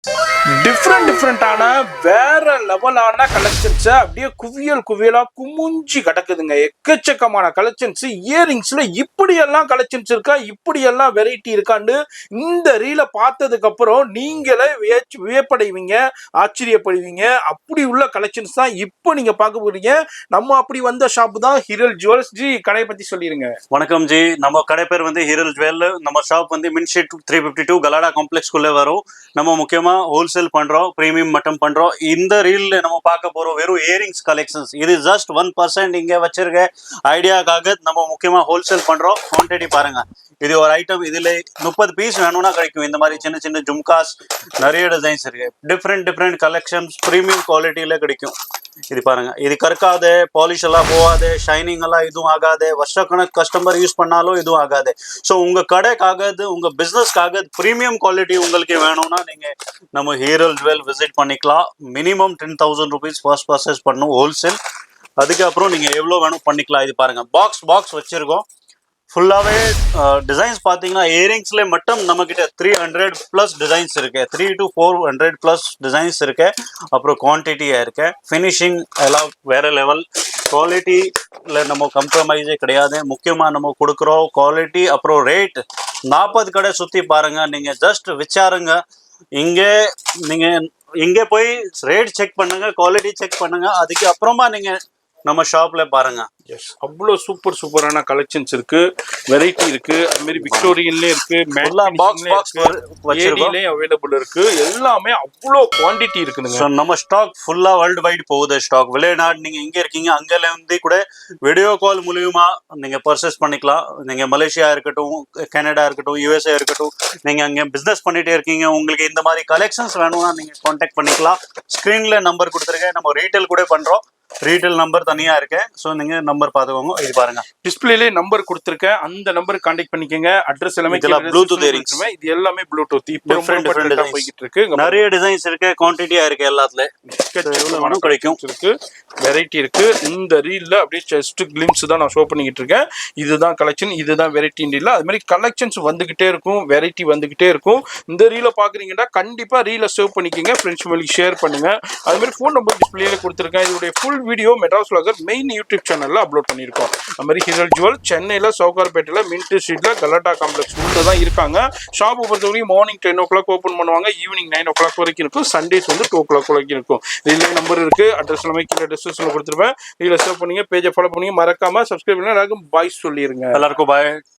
டிஃப்ரெண்டான வேற லெவலான கலெக்ஷன்ஸ் அப்படியே குவியல் குவியலா குமுஞ்சி கிடக்குதுங்க. எக்கச்சக்கமான கலெக்ஷன்ஸ். இயரிங்ஸ்ல இப்படியெல்லாம் கலெக்ஷன்ஸ் இருக்கா, இப்படியெல்லாம் வெரைட்டி இருக்கான்னு இந்த ரீலை பார்த்ததுக்கு அப்புறம் நீங்களே வியப்படைவீங்க, ஆச்சரியப்படுவீங்க. அப்படி உள்ள கலெக்ஷன்ஸ் தான் இப்போ நீங்க பார்க்க போறீங்க. நம்ம அப்படி வந்த ஷாப் தான் ஹிரல் ஜுவல்ஸ். ஜி, கடையை பத்தி சொல்லிருங்க. வணக்கம் ஜி, நம்ம கடை பேர் வந்து ஹிரல் ஜுவல். நம்ம ஷாப் வந்து மின்ஷீட் 352 கலாடா காம்ப்ளெக்ஸ்குள்ளே வரும். நம்ம முக்கியமாக ஹோல்சேல் பண்ணுறோம், ப்ரீமியம் மட்டும் பண்ணுறோம். இந்த ரீலில் நம்ம பார்க்க போகிறோம் வெறும் இயரிங்ஸ் கலெக்ஷன்ஸ். இது ஜஸ்ட் 1% இங்கே வச்சிருக்க ஐடியாக்காக நம்ம முக்கியமாக ஹோல்சேல் பண்ணுறோம். குவான்டிட்டி பாருங்கள். இது ஒரு ஐட்டம், இதில் 30 பீஸ் வேணும்னா கிடைக்கும். இந்த மாதிரி சின்ன சின்ன ஜும்காஸ், நிறைய டிசைன்ஸ் இருக்கு. டிஃப்ரெண்ட் கலெக்ஷன்ஸ் ப்ரீமியம் குவாலிட்டியில் கிடைக்கும். இது பாருங்க, இது கற்காது, பாலிஷ் எல்லாம் போகாது, ஷைனிங் எல்லாம் இதுவும் ஆகாது, வருஷக்கணக்கு கஸ்டமர் யூஸ் பண்ணாலும் இதுவும் ஆகாது. ஸோ உங்க கடைக்காக, உங்க பிசினஸ்க்காக ப்ரீமியம் குவாலிட்டி உங்களுக்கு வேணும்னா நீங்க நம்ம ஹிரல் ஜுவல் விசிட் பண்ணிக்கலாம். மினிமம் 10,000 rupees ஃபர்ஸ்ட் பர்ச்சேஸ் பண்ணணும் ஹோல்சேல். அதுக்கப்புறம் நீங்க எவ்வளோ வேணும் பண்ணிக்கலாம். இது பாருங்க, பாக்ஸ் வச்சிருக்கோம். ஃபுல்லாகவே டிசைன்ஸ் பார்த்தீங்கன்னா இயரிங்ஸ்ல மட்டும் நம்மக்கிட்ட 300+ டிசைன்ஸ் இருக்கு. 300 to 400+ டிசைன்ஸ் இருக்கு. அப்புறம் குவான்டிட்டியாக இருக்கு. ஃபினிஷிங் எல்லாம் வேற லெவல். குவாலிட்டியில் நம்ம கம்ப்ரமைஸே கிடையாது. முக்கியமாக நம்ம கொடுக்குறோம் குவாலிட்டி. அப்புறம் ரேட் 40 கடை சுற்றி பாருங்க. நீங்கள் ஜஸ்ட் விசாருங்க. இங்கே போய் ரேட் செக் பண்ணுங்க, குவாலிட்டி செக் பண்ணுங்க. அதுக்கு அப்புறமா நீங்கள் நம்ம ஷாப்ல பாருங்க. எஸ், அவ்வளோ சூப்பரான கலெக்ஷன்ஸ் இருக்கு, வெரைட்டி இருக்கு. அது மாதிரி விக்டோரியன்லயே இருக்கு, அவைலபிள் இருக்கு. எல்லாமே அவ்வளோ குவான்டிட்டி இருக்குதுங்க. நம்ம ஸ்டாக் ஃபுல்லா வேர்ல்டு வைட் போகுது. ஸ்டாக் வெளிநாடு, நீங்க எங்க இருக்கீங்க அங்கல இருந்து கூட வீடியோ கால் மூலியமா நீங்க பர்ச்சேஸ் பண்ணிக்கலாம். நீங்க மலேசியா இருக்கட்டும், கனடா இருக்கட்டும், யூஎஸ்ஏ இருக்கட்டும், நீங்க அங்க பிசினஸ் பண்ணிட்டே இருக்கீங்க, உங்களுக்கு இந்த மாதிரி கலெக்ஷன்ஸ் வேணும்னா நீங்க கான்டாக்ட் பண்ணிக்கலாம். ஸ்கிரீன்ல நம்பர் கொடுத்துருக்கேன். நம்ம ரீட்டைல் கூட பண்றோம். ரீட்டைல் நம்பர் தனியா இருக்கு. ஸோ நீங்க நம்பர் பார்த்துக்கோங்க. இது பாருங்க, டிஸ்பிளேலே நம்பர் கொடுத்துருக்கேன். அந்த நம்பருக்கு கான்டாக்ட் பண்ணிக்கோங்க. அட்ரஸ் எல்லாமே ப்ளூடூத் இயரிங்ஸ். இது எல்லாமே ப்ளூடூத். இப்போ டிஃபரெண்ட் போயிட்டு இருக்கு. நிறைய டிசைன்ஸ் இருக்கு, குவான்டிட்டியா இருக்கு. எல்லாத்துலயும் கிடைக்கும் இருக்கு, வெரைட்டி இருக்கு. இந்த ரீல்ல அப்படியே ஜஸ்ட் கிளிம்ஸ் தான் நான் ஷோ பண்ணிக்கிட்டு இருக்கேன். இதுதான் கலெக்ஷன், இதுதான் வெரைட்டி ரீல். அது மாதிரி கலெக்ஷன்ஸ் வந்துகிட்டே இருக்கும், வெரைட்டி வந்துகிட்டே இருக்கும். இந்த ரீலை பாக்குறீங்கன்னா கண்டிப்பா ரீலை சேவ் பண்ணிக்கோங்க, ஃப்ரெண்ட்ஸ் ஃபேமிலிக்கு ஷேர் பண்ணுங்க. அது மாதிரி ஃபோன் நம்பர் டிஸ்பிளேல கொடுத்துருக்கேன். இதோடைய full video Madras vlogger main YouTube சேனல்ல அப்லோட் பண்ணியிருக்கோம். அது மாதிரி ஹிரல் ஜுவல் சென்னையில சவுகார்பேட்டையில மின்ட் ஸ்ட்ரீட்ல கலாட்டா காம்ப்ளெக்ஸ் உள்ள தான் இருக்காங்க. ஷாப் பொறுத்தவரைக்கும் மார்னிங் 10 o'clock ஓப்பன் பண்ணுவாங்க, ஈவினிங் 9 o'clock வரைக்கும் இருக்கும். சண்டேஸ் வந்து 2 o'clock வரைக்கும் இருக்கும். இதுல நம்பர் இருக்கு, அட்ரஸ் எல்லாமே கீழே டிஸ்கிரிப்ஷன்ல கொடுத்துருப்பேன். இதுல சேவ் பண்ணீங்க, பேஜை ஃபாலோ பண்ணீங்க, மறக்காம சப்ஸ்கிரைப் பண்ணி எல்லாருக்கும் பாய் சொல்லிருங்க. எல்லாருக்கும் பாய்.